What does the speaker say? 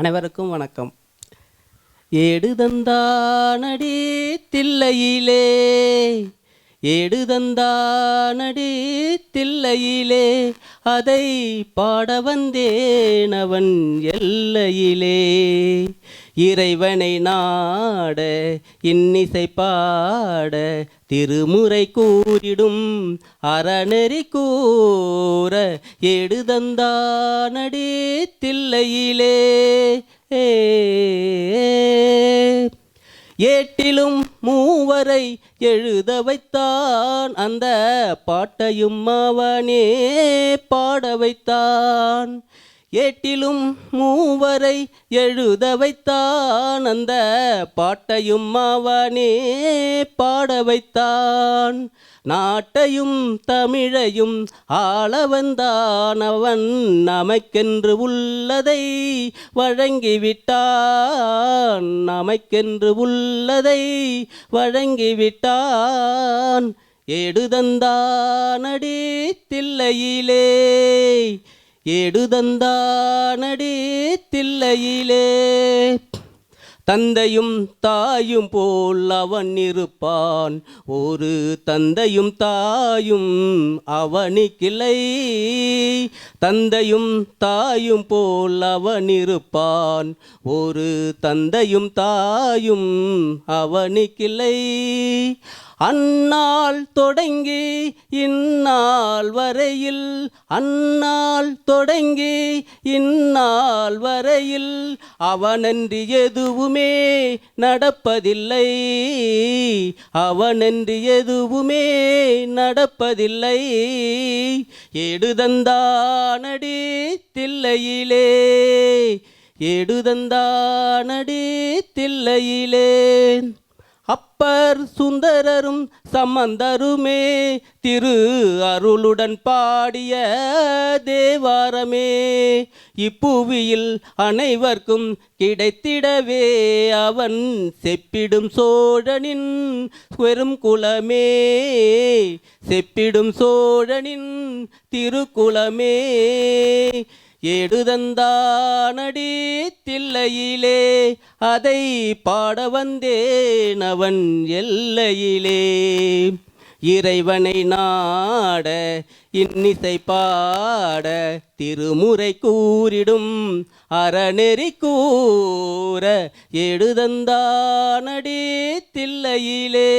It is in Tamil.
அனைவருக்கும் வணக்கம். ஏடுதந்தானடி தில்லையிலே, ஏடுதந்தானடி தில்லையிலே, அதை பாட வந்தேன் அவன் எல்லையிலே. இறைவனை நாட இன்னிசை பாட திருமுறை கூறிடும் அறநெறி கூற ஏடுதந்தானடி தில்லையிலே. ஏட்டிலும் மூவரை எழுத வைத்தான், அந்த பாட்டையும் அவனே பாட வைத்தான். ஏட்டிலும் மூவரை எழுத வைத்தான், அந்த பாட்டையும் அவனே பாட வைத்தான். நாட்டையும் தமிழையும் ஆள வந்தான் அவன், நமக்கென்று உள்ளதை வழங்கிவிட்டான், நமக்கென்று உள்ளதை வழங்கிவிட்டான். ஏடுதந்தானடி தில்லையிலே, ஏடுதந்தானடி தில்லையிலே. தந்தையும் தாயும் போல் அவன் இருப்பான், ஒரு தந்தையும் தாயும் அவனுக்கில்லை. தந்தையும் தாயும் போல் அவன் இருப்பான், ஒரு தந்தையும் தாயும் அவனுக்கில்லை. அந்நாள் தொடங்கி இந்நாள் வரையில், அந்நாள் தொடங்கி இந்நாள் வரையில் அவனன்றி எதுவுமே நடப்பதில்லை, அவனன்றி எதுவுமே நடப்பதில்லை. ஏடுதந்தானடி தில்லையிலே, ஏடுதந்தானடி தில்லையிலே. அப்பர் சுந்தரரும் சம்பந்தருமே திரு அருளுடன் பாடிய தேவாரமே, இப்புவியில் அனைவர்க்கும் கிடைத்திடவே அவன் செப்பிடும் சோழனின் பெரும் குலமே, செப்பிடும் சோழனின் திருக்குலமே. ஏடுதந்தானடி தில்லையிலே, அதை பாட வந்தேன் அவன் எல்லையிலே. இறைவனை நாட இன்னிசை பாட திருமுறை கூறிடும் அறநெறி கூற ஏடுதந்தானடி தில்லையிலே.